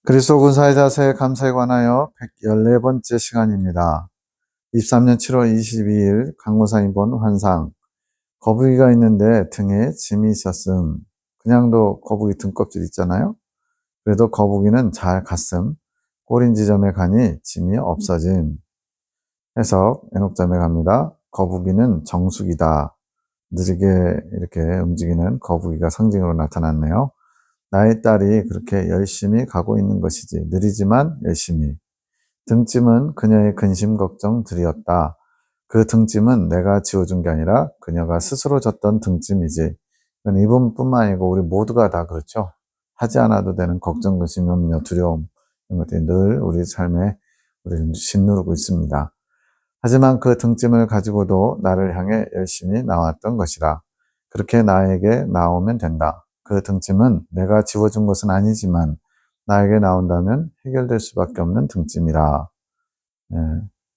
그리스도 군사의 자세에 감사에 관하여 114번째 시간입니다. 23년 7월 22일 강무사님 본 환상. 거북이가 있는데 등에 짐이 있었음. 그냥도 거북이 등껍질 있잖아요. 그래도 거북이는 잘 갔음. 꼬린 지점에 가니 짐이 없어짐. 해석 애녹잠에 갑니다. 거북이는 정숙이다. 느리게 이렇게 움직이는 거북이가 상징으로 나타났네요. 나의 딸이 그렇게 열심히 가고 있는 것이지. 느리지만 열심히. 등짐은 그녀의 근심 걱정들이었다. 그 등짐은 내가 지어준 게 아니라 그녀가 스스로 졌던 등짐이지. 이건 이분뿐만 아니고 우리 모두가 다 그렇죠. 하지 않아도 되는 걱정, 근심, 염려, 두려움 이런 것들이 늘 우리 삶에 우리를 짓누르고 있습니다. 하지만 그 등짐을 가지고도 나를 향해 열심히 나왔던 것이라. 그렇게 나에게 나오면 된다. 그 등짐은 내가 지워준 것은 아니지만 나에게 나온다면 해결될 수밖에 없는 등짐이라. 예,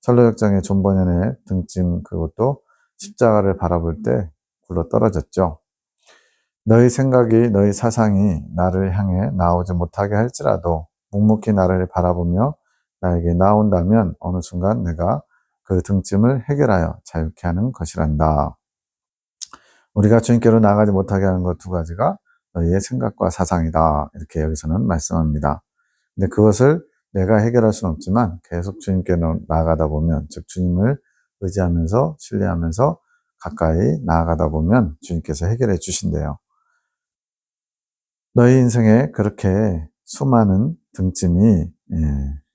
철로역정의 존 번연의 등짐 그것도 십자가를 바라볼 때 굴러 떨어졌죠. 너희 생각이 너희 사상이 나를 향해 나오지 못하게 할지라도 묵묵히 나를 바라보며 나에게 나온다면 어느 순간 내가 그 등짐을 해결하여 자유케 하는 것이란다. 우리가 주님께로 나가지 못하게 하는 것 두 가지가 너희의 생각과 사상이다. 이렇게 여기서는 말씀합니다. 근데 그것을 내가 해결할 수는 없지만 계속 주님께로 나아가다 보면, 즉 주님을 의지하면서 신뢰하면서 가까이 나아가다 보면 주님께서 해결해 주신대요. 너희 인생에 그렇게 수많은 등짐이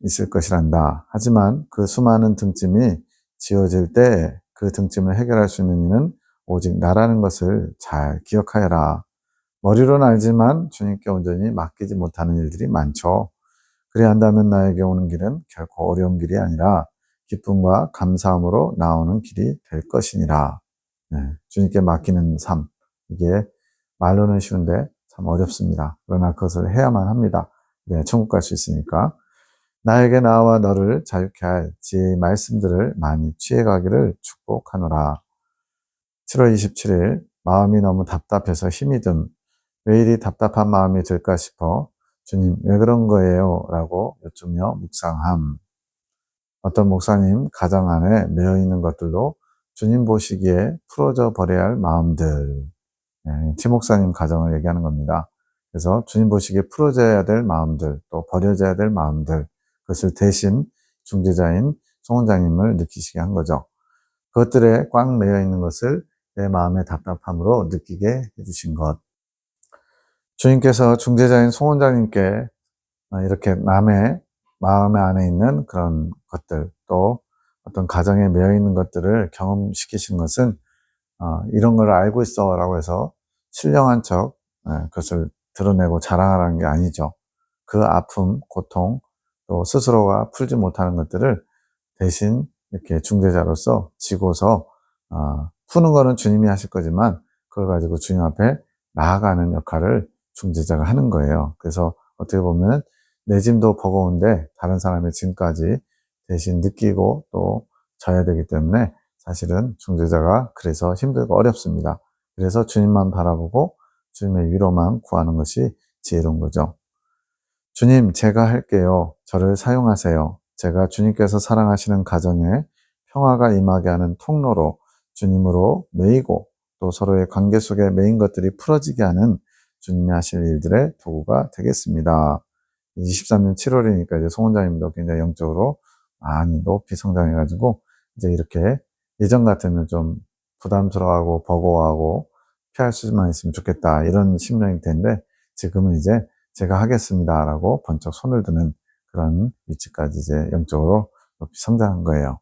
있을 것이란다. 하지만 그 수많은 등짐이 지어질 때 그 등짐을 해결할 수 있는 이는 오직 나라는 것을 잘 기억하여라. 머리로는 알지만 주님께 온전히 맡기지 못하는 일들이 많죠. 그래야 한다면 나에게 오는 길은 결코 어려운 길이 아니라 기쁨과 감사함으로 나오는 길이 될 것이니라. 주님께 맡기는 삶, 이게 말로는 쉬운데 참 어렵습니다. 그러나 그것을 해야만 합니다. 천국 갈 수 있으니까. 나에게 나와 너를 자유케 할 지혜의 말씀들을 많이 취해가기를 축복하노라. 7월 27일 마음이 너무 답답해서 힘이 듦. 왜 이리 답답한 마음이 들까 싶어 주님 왜 그런 거예요? 라고 여쭈며 묵상함. 어떤 목사님 가정 안에 매여 있는 것들로 주님 보시기에 풀어져 버려야 할 마음들. 티 목사님 가정을 얘기하는 겁니다. 그래서 주님 보시기에 풀어져야 될 마음들, 또 버려져야 될 마음들, 그것을 대신 중재자인 송 원장님을 느끼시게 한 거죠. 그것들에 꽉 매여 있는 것을 내 마음의 답답함으로 느끼게 해주신 것. 주님께서 중재자인 송 원장님께 이렇게 남의 마음 안에 있는 그런 것들, 또 어떤 가정에 매여 있는 것들을 경험시키신 것은 이런 걸 알고 있어 라고 해서 신령한 척 그것을 드러내고 자랑하라는 게 아니죠. 그 아픔, 고통, 또 스스로가 풀지 못하는 것들을 대신 이렇게 중재자로서 지고서 푸는 거는 주님이 하실 거지만 그걸 가지고 주님 앞에 나아가는 역할을 중재자가 하는 거예요. 그래서 어떻게 보면 내 짐도 버거운데 다른 사람의 짐까지 대신 느끼고 또 져야 되기 때문에 사실은 중재자가 그래서 힘들고 어렵습니다. 그래서 주님만 바라보고 주님의 위로만 구하는 것이 지혜로운 거죠. 주님, 제가 할게요. 저를 사용하세요. 제가 주님께서 사랑하시는 가정에 평화가 임하게 하는 통로로 주님으로 매이고 또 서로의 관계 속에 매인 것들이 풀어지게 하는 주님이 하실 일들의 도구가 되겠습니다. 23년 7월이니까 이제 송 원장님도 굉장히 영적으로 많이 높이 성장해가지고 이제 이렇게 예전 같으면 좀 부담스러워하고 버거워하고 피할 수만 있으면 좋겠다 이런 심정일 텐데 지금은 이제 제가 하겠습니다라고 번쩍 손을 드는 그런 위치까지 이제 영적으로 높이 성장한 거예요.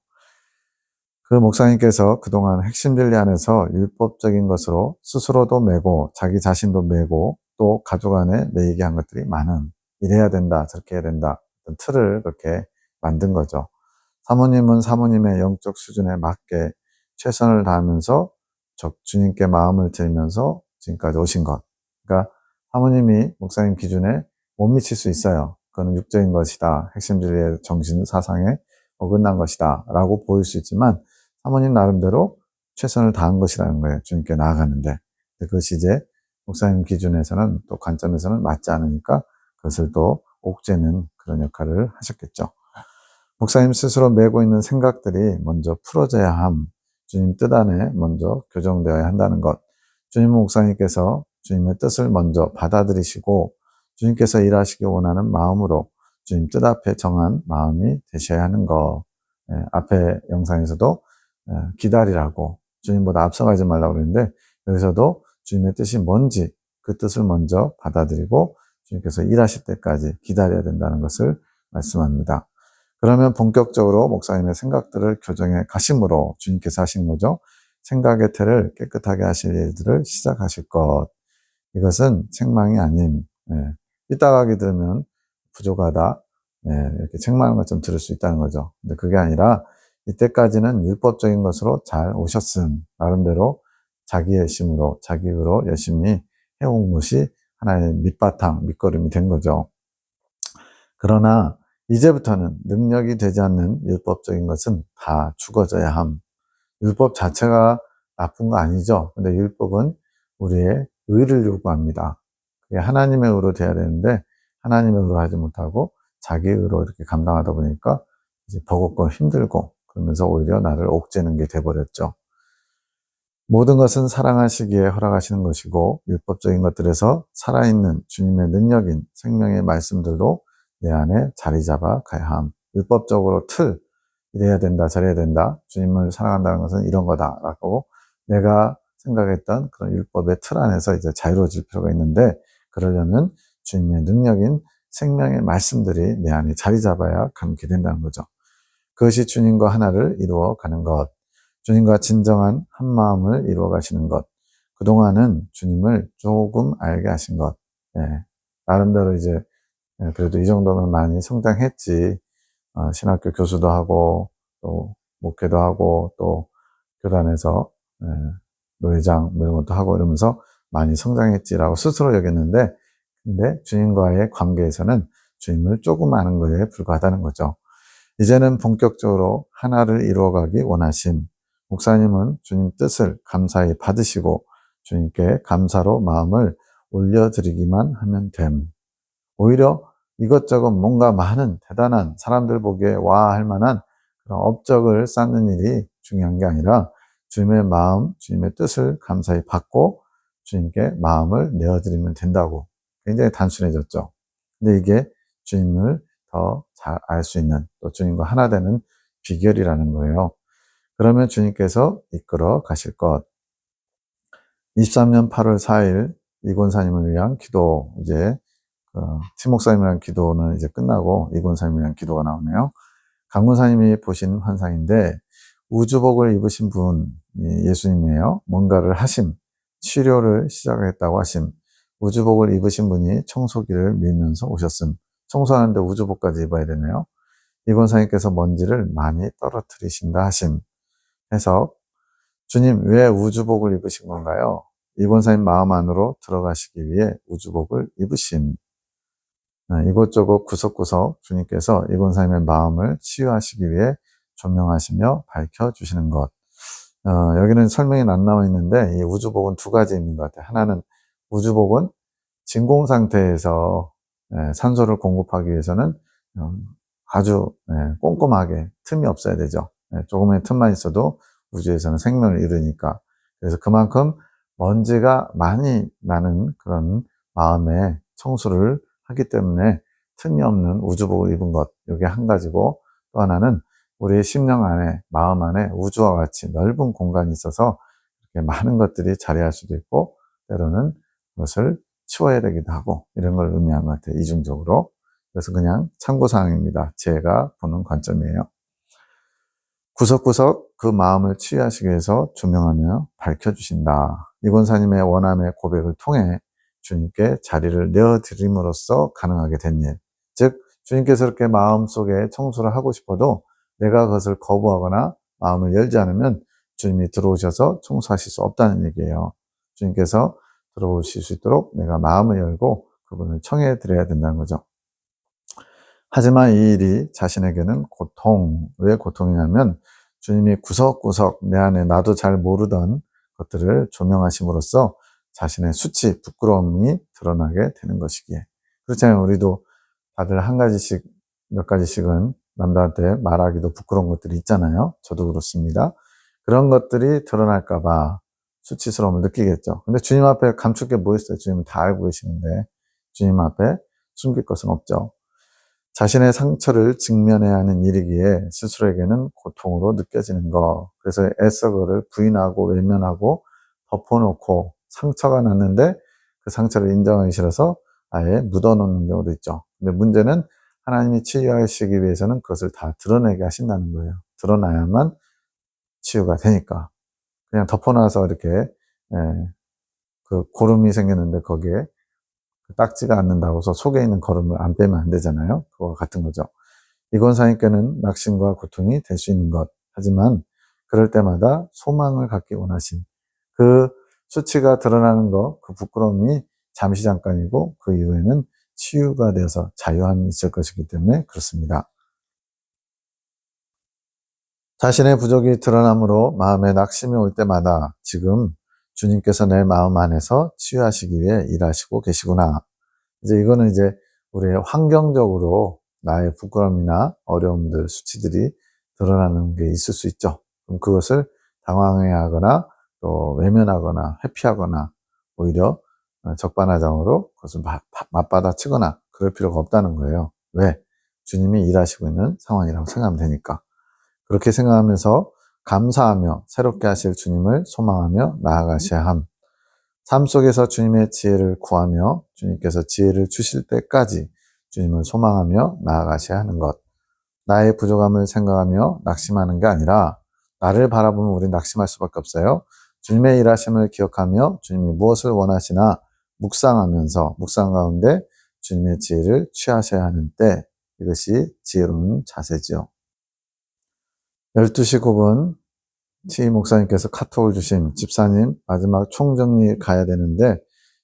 그 목사님께서 그동안 핵심 진리 안에서 율법적인 것으로 스스로도 매고 자기 자신도 매고 또 가족 안에 매이게 한 것들이 많은 이래야 된다 저렇게 해야 된다 어떤 틀을 그렇게 만든 거죠. 사모님은 사모님의 영적 수준에 맞게 최선을 다하면서 주님께 마음을 드리면서 지금까지 오신 것. 그러니까 사모님이 목사님 기준에 못 미칠 수 있어요. 그건 육적인 것이다. 핵심 진리의 정신 사상에 어긋난 것이다. 라고 보일 수 있지만 사모님 나름대로 최선을 다한 것이라는 거예요. 주님께 나아가는데. 그것이 이제 목사님 기준에서는 또 관점에서는 맞지 않으니까 그것을 또 옥죄는 그런 역할을 하셨겠죠. 목사님 스스로 메고 있는 생각들이 먼저 풀어져야 함, 주님 뜻 안에 먼저 교정되어야 한다는 것, 주님 목사님께서 주님의 뜻을 먼저 받아들이시고 주님께서 일하시기 원하는 마음으로 주님 뜻 앞에 정한 마음이 되셔야 하는 것. 앞에 영상에서도 기다리라고 주님보다 앞서가지 말라고 그랬는데 여기서도 주님의 뜻이 뭔지 그 뜻을 먼저 받아들이고 주님께서 일하실 때까지 기다려야 된다는 것을 말씀합니다. 그러면 본격적으로 목사님의 생각들을 교정해 가심으로 주님께서 하신 거죠. 생각의 틀을 깨끗하게 하실 일들을 시작하실 것. 이것은 책망이 아님. 이따가기 들으면 부족하다. 이렇게 책망하는 것좀 들을 수 있다는 거죠. 근데 그게 아니라 이때까지는 율법적인 것으로 잘 오셨음. 나름대로 자기 열심으로, 자기 의로 열심히 해온 것이 하나의 밑바탕, 밑거름이 된 거죠. 그러나 이제부터는 능력이 되지 않는 율법적인 것은 다 죽어져야 함. 율법 자체가 나쁜 거 아니죠. 근데 율법은 우리의 의를 요구합니다. 그게 하나님의 의로 돼야 되는데 하나님의 의로 하지 못하고 자기 의로 이렇게 감당하다 보니까 이제 버겁고 힘들고 그러면서 오히려 나를 옥죄는 게 돼버렸죠. 모든 것은 사랑하시기에 허락하시는 것이고 율법적인 것들에서 살아있는 주님의 능력인 생명의 말씀들도 내 안에 자리 잡아 가야 함. 율법적으로 틀, 이래야 된다, 저래야 된다. 주님을 사랑한다는 것은 이런 거다라고 내가 생각했던 그런 율법의 틀 안에서 이제 자유로워질 필요가 있는데 그러려면 주님의 능력인 생명의 말씀들이 내 안에 자리 잡아야 감게 된다는 거죠. 그것이 주님과 하나를 이루어 가는 것. 주님과 진정한 한 마음을 이루어 가시는 것. 그동안은 주님을 조금 알게 하신 것. 나름대로 이제, 그래도 이 정도면 많이 성장했지. 신학교 교수도 하고, 또, 목회도 하고, 또, 교단에서, 노회장, 뭐 이런 것도 하고 이러면서 많이 성장했지라고 스스로 여겼는데, 근데 주님과의 관계에서는 주님을 조금 아는 거에 불과하다는 거죠. 이제는 본격적으로 하나를 이루어가기 원하심. 목사님은 주님 뜻을 감사히 받으시고 주님께 감사로 마음을 올려드리기만 하면 됨. 오히려 이것저것 뭔가 많은 대단한 사람들 보기에 와 할 만한 그런 업적을 쌓는 일이 중요한 게 아니라 주님의 마음, 주님의 뜻을 감사히 받고 주님께 마음을 내어드리면 된다고. 굉장히 단순해졌죠. 근데 이게 주님을 더 잘 알 수 있는 또 주님과 하나 되는 비결이라는 거예요. 그러면 주님께서 이끌어 가실 것. 23년 8월 4일 이곤사님을 위한 기도 이제 팀목사님을 위한 기도는 이제 끝나고 이곤사님을 위한 기도가 나오네요. 강군사님이 보신 환상인데 우주복을 입으신 분 예수님이에요. 뭔가를 하심, 치료를 시작했다고 하심. 우주복을 입으신 분이 청소기를 밀면서 오셨음. 청소하는데 우주복까지 입어야 되네요. 이곤사님께서 먼지를 많이 떨어뜨리신다 하심. 해석. 주님 왜 우주복을 입으신 건가요? 이곤사님 마음 안으로 들어가시기 위해 우주복을 입으심. 이곳저곳 구석구석 주님께서 이곤사님의 마음을 치유하시기 위해 조명하시며 밝혀주시는 것. 여기는 설명이 안 나와 있는데 이 우주복은 두 가지 있는 것 같아요. 하나는 우주복은 진공 상태에서 산소를 공급하기 위해서는 아주 꼼꼼하게 틈이 없어야 되죠. 조금의 틈만 있어도 우주에서는 생명을 이루니까. 그래서 그만큼 먼지가 많이 나는 그런 마음의 청소를 하기 때문에 틈이 없는 우주복을 입은 것. 이게 한 가지고 또 하나는 우리의 심령 안에, 마음 안에 우주와 같이 넓은 공간이 있어서 이렇게 많은 것들이 자리할 수도 있고 때로는 그것을 치워야 되기도 하고 이런 걸 의미한 것 같아요. 이중적으로. 그래서 그냥 참고사항입니다. 제가 보는 관점이에요. 구석구석 그 마음을 치유하시기 위해서 조명하며 밝혀주신다. 이곤사님의 원함의 고백을 통해 주님께 자리를 내어드림으로써 가능하게 된 일. 즉 주님께서 이렇게 마음속에 청소를 하고 싶어도 내가 그것을 거부하거나 마음을 열지 않으면 주님이 들어오셔서 청소하실 수 없다는 얘기예요. 주님께서 들어오실 수 있도록 내가 마음을 열고 그분을 청해 드려야 된다는 거죠. 하지만 이 일이 자신에게는 고통, 왜 고통이냐면 주님이 구석구석 내 안에 나도 잘 모르던 것들을 조명하심으로써 자신의 수치, 부끄러움이 드러나게 되는 것이기에. 그렇잖아요. 우리도 다들 한 가지씩, 몇 가지씩은 남들한테 말하기도 부끄러운 것들이 있잖아요. 저도 그렇습니다. 그런 것들이 드러날까봐 수치스러움을 느끼겠죠. 근데 주님 앞에 감출 게 뭐 있어요? 주님은 다 알고 계시는데 주님 앞에 숨길 것은 없죠. 자신의 상처를 직면해야 하는 일이기에 스스로에게는 고통으로 느껴지는 거. 그래서 애써 그를 부인하고 외면하고 덮어놓고 상처가 났는데 그 상처를 인정하기 싫어서 아예 묻어놓는 경우도 있죠. 근데 문제는 하나님이 치유하시기 위해서는 그것을 다 드러내게 하신다는 거예요. 드러나야만 치유가 되니까. 그냥 덮어놔서 이렇게 그 고름이 생겼는데 거기에 닦지가 않는다고 해서 속에 있는 거름을 안 빼면 안 되잖아요. 그거와 같은 거죠. 이권사님께는 낙심과 고통이 될 수 있는 것. 하지만 그럴 때마다 소망을 갖기 원하신 그 수치가 드러나는 것, 그 부끄러움이 잠시 잠깐이고 그 이후에는 치유가 되어서 자유함이 있을 것이기 때문에 그렇습니다. 자신의 부족이 드러남으로 마음에 낙심이 올 때마다 지금 주님께서 내 마음 안에서 치유하시기 위해 일하시고 계시구나. 이거는 우리의 환경적으로 나의 부끄러움이나 어려움들, 수치들이 드러나는 게 있을 수 있죠. 그럼 그것을 당황해하거나 또 외면하거나 회피하거나 오히려 적반하장으로 그것을 맞받아치거나 그럴 필요가 없다는 거예요. 왜? 주님이 일하시고 있는 상황이라고 생각하면 되니까. 그렇게 생각하면서 감사하며 새롭게 하실 주님을 소망하며 나아가셔야 함. 삶 속에서 주님의 지혜를 구하며 주님께서 지혜를 주실 때까지 주님을 소망하며 나아가셔야 하는 것. 나의 부족함을 생각하며 낙심하는 게 아니라 나를 바라보면 우린 낙심할 수밖에 없어요. 주님의 일하심을 기억하며 주님이 무엇을 원하시나 묵상하면서 묵상 가운데 주님의 지혜를 취하셔야 하는 때 이것이 지혜로운 자세죠. 12시 9분 치 목사님께서 카톡을 주신 집사님 마지막 총정리 가야 되는데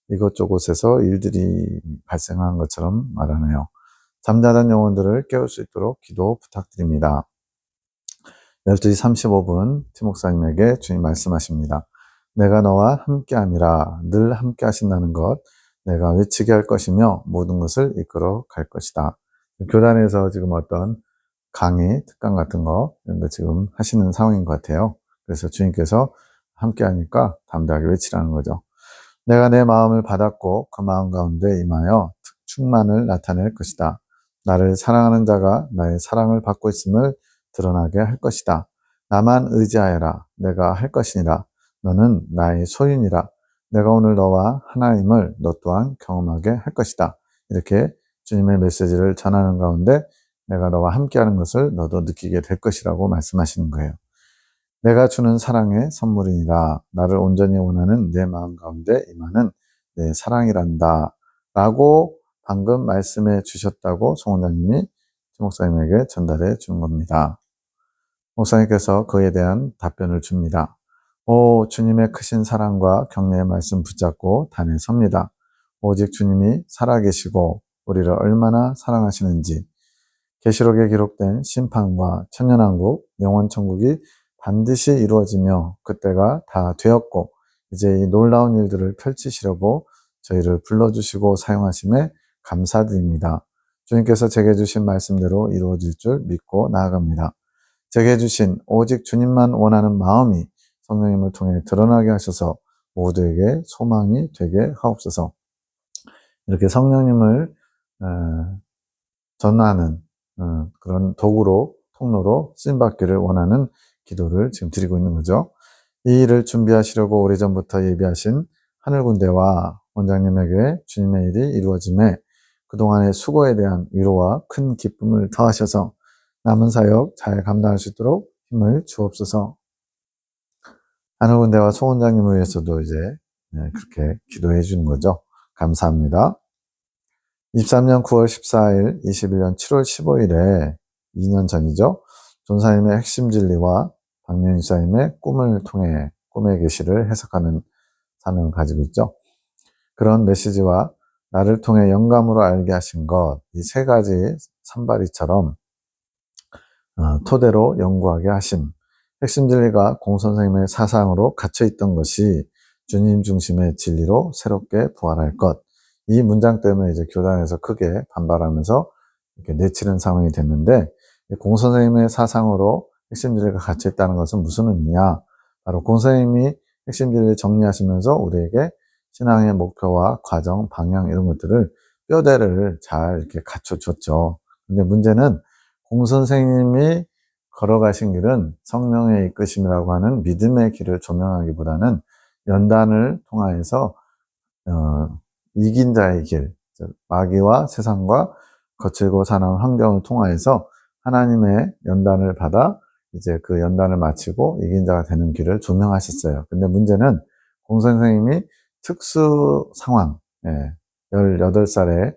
이것저것에서 일들이 발생한 것처럼 말하네요. 잠자던 영혼들을 깨울 수 있도록 기도 부탁드립니다. 12시 35분 티 목사님에게 주님 말씀하십니다. 내가 너와 함께함이라 늘 함께 하신다는 것 내가 외치게 할 것이며 모든 것을 이끌어 갈 것이다. 교단에서 지금 어떤 강의, 특강 같은 거 이런 거 지금 하시는 상황인 것 같아요. 그래서 주님께서 함께 하니까 담대하게 외치라는 거죠. 내가 내 마음을 받았고 그 마음 가운데 임하여 충만을 나타낼 것이다. 나를 사랑하는 자가 나의 사랑을 받고 있음을 드러나게 할 것이다. 나만 의지하여라. 내가 할 것이니라. 너는 나의 소유니라. 내가 오늘 너와 하나님을 너 또한 경험하게 할 것이다. 이렇게 주님의 메시지를 전하는 가운데 내가 너와 함께하는 것을 너도 느끼게 될 것이라고 말씀하시는 거예요. 내가 주는 사랑의 선물이니라. 나를 온전히 원하는 내 마음 가운데 임하는 내 사랑이란다. 라고 방금 말씀해 주셨다고 송원장님이 목사님에게 전달해 준 겁니다. 목사님께서 그에 대한 답변을 줍니다. 오, 주님의 크신 사랑과 격려의 말씀 붙잡고 단에 섭니다. 오직 주님이 살아계시고 우리를 얼마나 사랑하시는지 계시록에 기록된 심판과 천년왕국, 영원천국이 반드시 이루어지며 그때가 다 되었고 이제 이 놀라운 일들을 펼치시려고 저희를 불러주시고 사용하심에 감사드립니다. 주님께서 제게 주신 말씀대로 이루어질 줄 믿고 나아갑니다. 제게 주신 오직 주님만 원하는 마음이 성령님을 통해 드러나게 하셔서 모두에게 소망이 되게 하옵소서. 이렇게 성령님을 전하는 그런 도구로 통로로 쓰임받기를 원하는 기도를 지금 드리고 있는 거죠. 이 일을 준비하시려고 오래전부터 예비하신 하늘군대와 원장님에게 주님의 일이 이루어짐에 그동안의 수고에 대한 위로와 큰 기쁨을 더하셔서 남은 사역 잘 감당할 수 있도록 힘을 주옵소서. 하늘군대와 송 원장님을 위해서도 이제 그렇게 기도해 주는 거죠. 감사합니다. 23년 9월 14일, 21년 7월 15일에 2년 전이죠. 존사님의 핵심 진리와 박명희 사님의 꿈을 통해 꿈의 계시를 해석하는 사명을 가지고 있죠. 그런 메시지와 나를 통해 영감으로 알게 하신 것, 이 세 가지 산발이처럼 토대로 연구하게 하심. 핵심 진리가 공선생님의 사상으로 갇혀있던 것이 주님 중심의 진리로 새롭게 부활할 것. 이 문장 때문에 이제 교단에서 크게 반발하면서 이렇게 내치는 상황이 됐는데, 공 선생님의 사상으로 핵심 진리가 갇혀 있다는 것은 무슨 의미냐? 바로 공 선생님이 핵심 진리를 정리하시면서 우리에게 신앙의 목표와 과정, 방향 이런 것들을 뼈대를 잘 이렇게 갖춰줬죠. 근데 문제는 공 선생님이 걸어가신 길은 성령의 이끄심이라고 하는 믿음의 길을 조명하기보다는 연단을 통하여서 이긴 자의 길, 즉 마귀와 세상과 거칠고 사나운 환경을 통하여서 하나님의 연단을 받아 이제 그 연단을 마치고 이긴 자가 되는 길을 조명하셨어요. 근데 문제는 공 선생님이 특수 상황, 18살에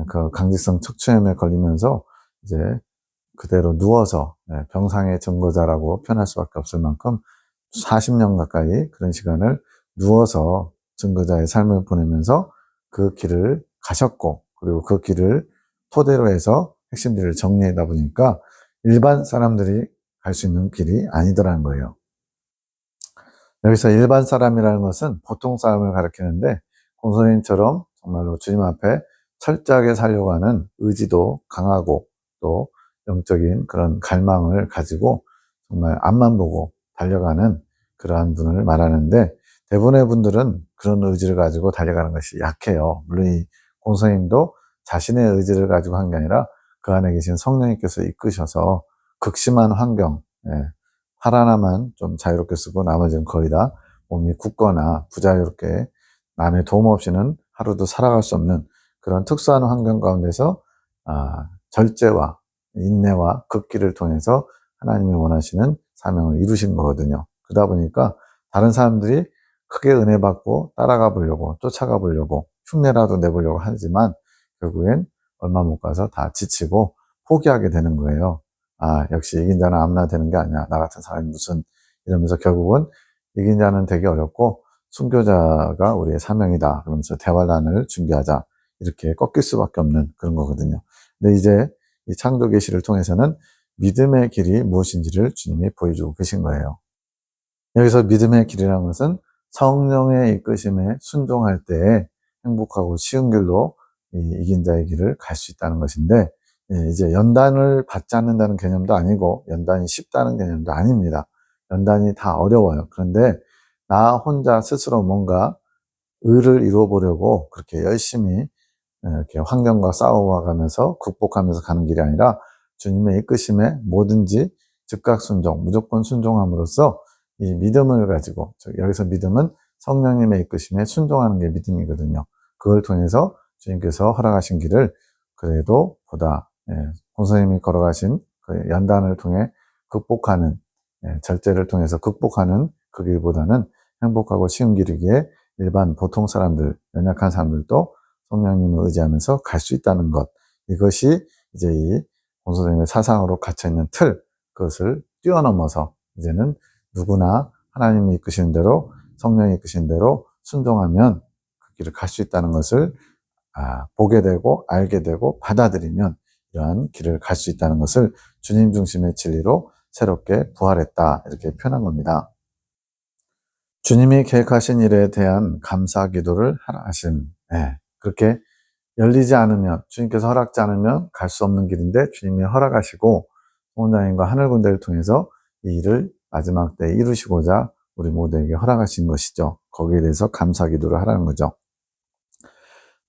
그 강직성 척추염에 걸리면서 이제 그대로 누워서 병상의 증거자라고 표현할 수밖에 없을 만큼 40년 가까이 그런 시간을 누워서 증거자의 삶을 보내면서 그 길을 가셨고, 그리고 그 길을 토대로 해서 핵심들을 정리하다 보니까 일반 사람들이 갈 수 있는 길이 아니더라는 거예요. 여기서 일반 사람이라는 것은 보통 사람을 가리키는데, 공선생님처럼 정말로 주님 앞에 철저하게 살려고 하는 의지도 강하고 또 영적인 그런 갈망을 가지고 정말 앞만 보고 달려가는 그러한 분을 말하는데, 대부분의 분들은 그런 의지를 가지고 달려가는 것이 약해요. 물론 이 공선생님도 자신의 의지를 가지고 한 게 아니라 그 안에 계신 성령님께서 이끄셔서 극심한 환경, 팔 하나만 좀 자유롭게 쓰고 나머지는 거의 다 몸이 굳거나 부자유롭게 남의 도움 없이는 하루도 살아갈 수 없는 그런 특수한 환경 가운데서 절제와 인내와 극기를 통해서 하나님이 원하시는 사명을 이루신 거거든요. 그러다 보니까 다른 사람들이 크게 은혜 받고 따라가 보려고 쫓아가 보려고 흉내라도 내보려고 하지만 결국엔 얼마 못 가서 다 지치고 포기하게 되는 거예요. 역시 이긴 자는 아무나 되는 게 아니야. 나 같은 사람이 무슨, 이러면서 결국은 이긴 자는 되기 어렵고 순교자가 우리의 사명이다. 그러면서 대환란을 준비하자. 이렇게 꺾일 수밖에 없는 그런 거거든요. 근데 이제 이 창조 계시를 통해서는 믿음의 길이 무엇인지를 주님이 보여주고 계신 거예요. 여기서 믿음의 길이라는 것은 성령의 이끄심에 순종할 때에 행복하고 쉬운 길로 이긴 자의 길을 갈 수 있다는 것인데, 이제 연단을 받지 않는다는 개념도 아니고 연단이 쉽다는 개념도 아닙니다. 연단이 다 어려워요. 그런데 나 혼자 스스로 뭔가 의를 이루어 보려고 그렇게 열심히 이렇게 환경과 싸워가면서 극복하면서 가는 길이 아니라 주님의 이끄심에 뭐든지 즉각 순종, 무조건 순종함으로써 이 믿음을 가지고, 여기서 믿음은 성령님의 이끄심에 순종하는 게 믿음이거든요. 그걸 통해서 주님께서 허락하신 길을 그래도 보다 공선생님이 걸어가신 그 연단을 통해 극복하는, 절제를 통해서 극복하는 그 길보다는 행복하고 쉬운 길이기에 일반 보통 사람들, 연약한 사람들도 성령님을 의지하면서 갈 수 있다는 것, 이것이 이제 이 공선생님의 사상으로 갇혀있는 틀, 그것을 뛰어넘어서 이제는 누구나 하나님이 이끄시는 대로, 성령이 이끄시는 대로 순종하면 그 길을 갈 수 있다는 것을 보게 되고 알게 되고 받아들이면 이러한 길을 갈 수 있다는 것을 주님 중심의 진리로 새롭게 부활했다, 이렇게 표현한 겁니다. 주님이 계획하신 일에 대한 감사 기도를 하라 하심. 그렇게 열리지 않으면, 주님께서 허락지 않으면 갈 수 없는 길인데 주님이 허락하시고 성원장님과 하늘군대를 통해서 이 일을 마지막 때 이루시고자 우리 모두에게 허락하신 것이죠. 거기에 대해서 감사 기도를 하라는 거죠.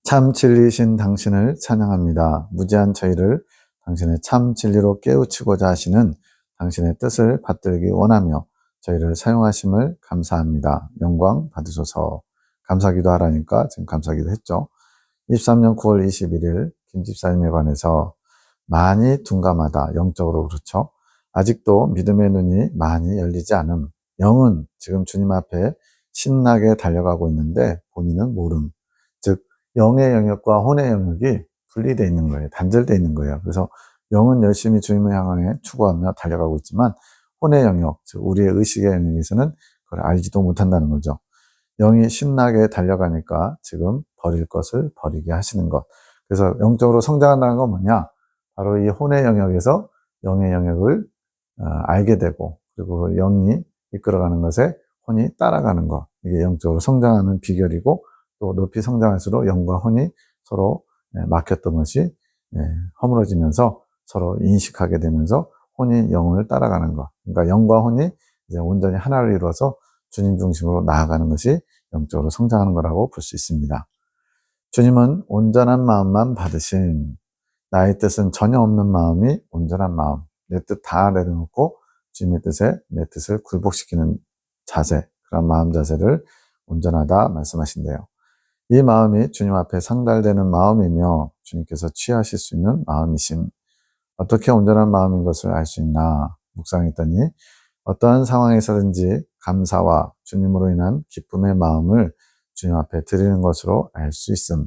참 진리신 당신을 찬양합니다. 무지한 저희를 당신의 참 진리로 깨우치고자 하시는 당신의 뜻을 받들기 원하며 저희를 사용하심을 감사합니다. 영광 받으소서. 감사기도 하라니까 지금 감사기도 했죠. 23년 9월 21일 김집사님에 관해서 많이 둔감하다. 영적으로 그렇죠. 아직도 믿음의 눈이 많이 열리지 않음. 영은 지금 주님 앞에 신나게 달려가고 있는데 본인은 모름. 즉 영의 영역과 혼의 영역이 분리되어 있는 거예요. 단절되어 있는 거예요. 그래서 영은 열심히 주님을 향해 추구하며 달려가고 있지만 혼의 영역, 즉 우리의 의식의 영역에서는 그걸 알지도 못한다는 거죠. 영이 신나게 달려가니까 지금 버릴 것을 버리게 하시는 것. 그래서 영적으로 성장한다는 건 뭐냐? 바로 이 혼의 영역에서 영의 영역을 알게 되고, 그리고 영이 이끌어가는 것에 혼이 따라가는 것. 이게 영적으로 성장하는 비결이고, 또 높이 성장할수록 영과 혼이 서로 막혔던 것이 허물어지면서 서로 인식하게 되면서 혼이 영을 따라가는 것. 그러니까 영과 혼이 이제 온전히 하나를 이루어서 주님 중심으로 나아가는 것이 영적으로 성장하는 거라고 볼 수 있습니다. 주님은 온전한 마음만 받으신, 나의 뜻은 전혀 없는 마음이 온전한 마음, 내 뜻 다 내려놓고 주님의 뜻에 내 뜻을 굴복시키는 자세, 그런 마음 자세를 온전하다 말씀하신대요. 이 마음이 주님 앞에 상달되는 마음이며 주님께서 취하실 수 있는 마음이심. 어떻게 온전한 마음인 것을 알 수 있나 묵상했더니 어떠한 상황에서든지 감사와 주님으로 인한 기쁨의 마음을 주님 앞에 드리는 것으로 알 수 있음.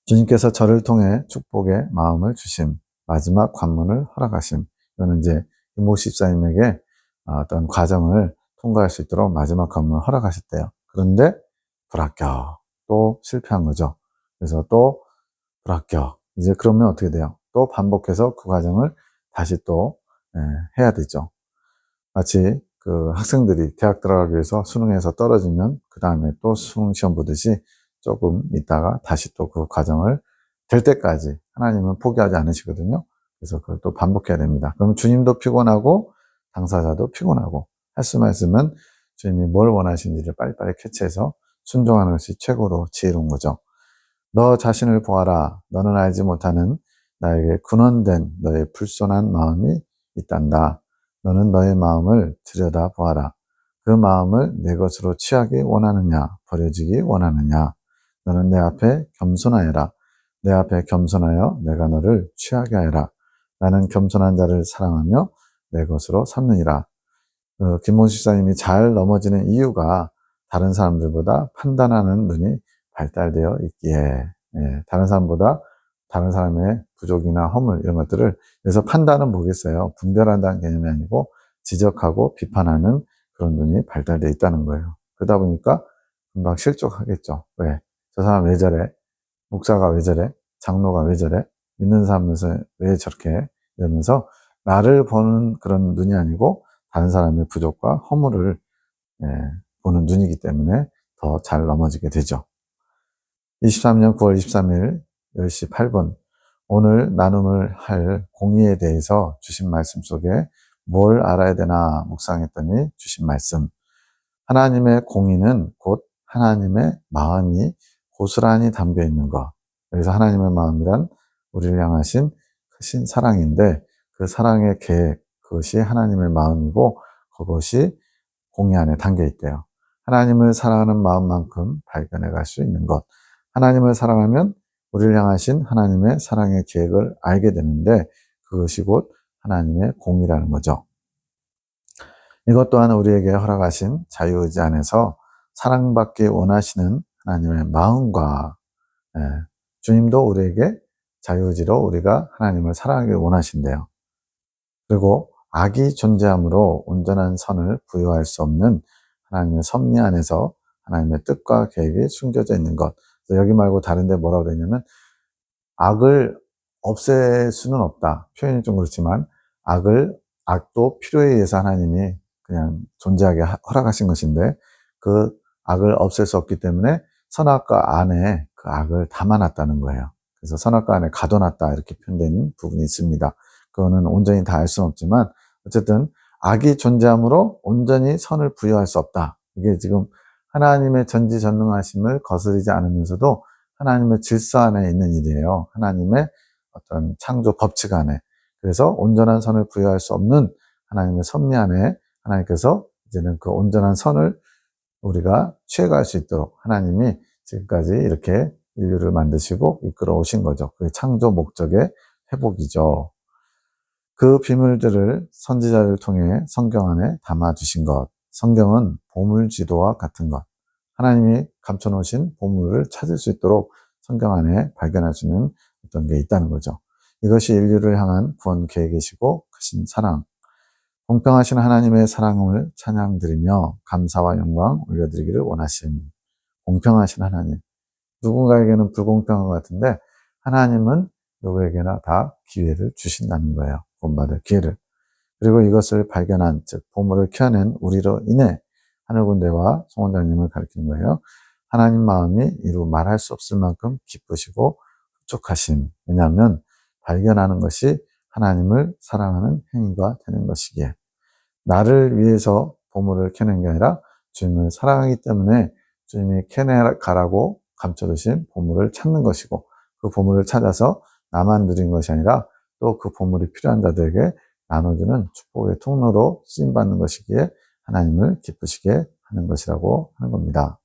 주님께서 저를 통해 축복의 마음을 주심, 마지막 관문을 허락하심. 이거는 이제 이모 집사님에게 어떤 과정을 통과할 수 있도록 마지막 관문을 허락하셨대요. 그런데 불합격, 또 실패한 거죠. 그래서 또 불합격. 이제 그러면 어떻게 돼요? 또 반복해서 그 과정을 다시 또 해야 되죠. 마치 그 학생들이 대학 들어가기 위해서 수능에서 떨어지면 그 다음에 또 수능 시험 보듯이 조금 있다가 다시 또 그 과정을 될 때까지 하나님은 포기하지 않으시거든요. 그래서 그걸 또 반복해야 됩니다. 그럼 주님도 피곤하고 당사자도 피곤하고 할 수만 있으면 주님이 뭘 원하시는지를 빨리빨리 캐치해서 순종하는 것이 최고로 지혜로운 거죠. 너 자신을 보아라. 너는 알지 못하는 나에게 근원된 너의 불손한 마음이 있단다. 너는 너의 마음을 들여다보아라. 그 마음을 내 것으로 취하기 원하느냐, 버려지기 원하느냐. 너는 내 앞에 겸손하여라. 내 앞에 겸손하여 내가 너를 취하게 하여라. 나는 겸손한 자를 사랑하며 내 것으로 삼느니라. 김문수 집사님이 잘 넘어지는 이유가 다른 사람들보다 판단하는 눈이 발달되어 있기에, 다른 사람보다 다른 사람의 부족이나 허물 이런 것들을, 그래서 판단은 뭐겠어요? 분별한다는 개념이 아니고 지적하고 비판하는 그런 눈이 발달되어 있다는 거예요. 그러다 보니까 금방 실족하겠죠. 왜? 저 사람 왜 저래? 목사가 왜 저래? 장로가 왜 저래? 믿는 사람에서 왜 저렇게? 이러면서 나를 보는 그런 눈이 아니고 다른 사람의 부족과 허물을 보는 눈이기 때문에 더 잘 넘어지게 되죠. 23년 9월 23일 10시 8분 오늘 나눔을 할 공의에 대해서 주신 말씀 속에 뭘 알아야 되나 묵상했더니 주신 말씀, 하나님의 공의는 곧 하나님의 마음이 고스란히 담겨 있는 것. 여기서 하나님의 마음이란 우리를 향하신 크신 사랑인데 그 사랑의 계획, 그것이 하나님의 마음이고 그것이 공의 안에 담겨 있대요. 하나님을 사랑하는 마음만큼 발견해 갈 수 있는 것. 하나님을 사랑하면 우리를 향하신 하나님의 사랑의 계획을 알게 되는데 그것이 곧 하나님의 공의라는 거죠. 이것 또한 우리에게 허락하신 자유의지 안에서 사랑받기 원하시는 하나님의 마음과 주님도 우리에게 자유의지로 우리가 하나님을 사랑하길 원하신대요. 그리고 악이 존재함으로 온전한 선을 부여할 수 없는 하나님의 섭리 안에서 하나님의 뜻과 계획이 숨겨져 있는 것. 여기 말고 다른 데 뭐라고 그랬냐면 악을 없앨 수는 없다. 표현이 좀 그렇지만 악도 필요에 의해서 하나님이 그냥 존재하게 허락하신 것인데 그 악을 없앨 수 없기 때문에 선악과 안에 그 악을 담아놨다는 거예요. 그래서 선악과 안에 가둬놨다 이렇게 표현된 부분이 있습니다. 그거는 온전히 다 알 수는 없지만 어쨌든 악이 존재함으로 온전히 선을 부여할 수 없다. 이게 지금 하나님의 전지전능하심을 거스르지 않으면서도 하나님의 질서 안에 있는 일이에요. 하나님의 어떤 창조 법칙 안에. 그래서 온전한 선을 부여할 수 없는 하나님의 섭리 안에 하나님께서 이제는 그 온전한 선을 우리가 취해갈 수 있도록 하나님이 지금까지 이렇게 인류를 만드시고 이끌어 오신 거죠. 그게 창조 목적의 회복이죠. 그 비밀들을 선지자를 통해 성경 안에 담아두신 것. 성경은 보물지도와 같은 것. 하나님이 감춰놓으신 보물을 찾을 수 있도록 성경 안에 발견할 수 있는 어떤 게 있다는 거죠. 이것이 인류를 향한 구원 계획이시고 크신 사랑. 공평하신 하나님의 사랑을 찬양드리며 감사와 영광 올려드리기를 원하심. 공평하신 하나님. 누군가에게는 불공평한 것 같은데 하나님은 누구에게나 다 기회를 주신다는 거예요. 구원받을 기회를. 그리고 이것을 발견한, 즉 보물을 켜낸 우리로 인해 하늘군대와 송원장님을 가리키는 거예요. 하나님 마음이 이루 말할 수 없을 만큼 기쁘시고 부족하심. 왜냐하면 발견하는 것이 하나님을 사랑하는 행위가 되는 것이기에. 나를 위해서 보물을 캐는 게 아니라 주님을 사랑하기 때문에 주님이 캐내가라고 감춰두신 보물을 찾는 것이고, 그 보물을 찾아서 나만 누린 것이 아니라 또 그 보물이 필요한 자들에게 나눠주는 축복의 통로로 쓰임받는 것이기에 하나님을 기쁘시게 하는 것이라고 하는 겁니다.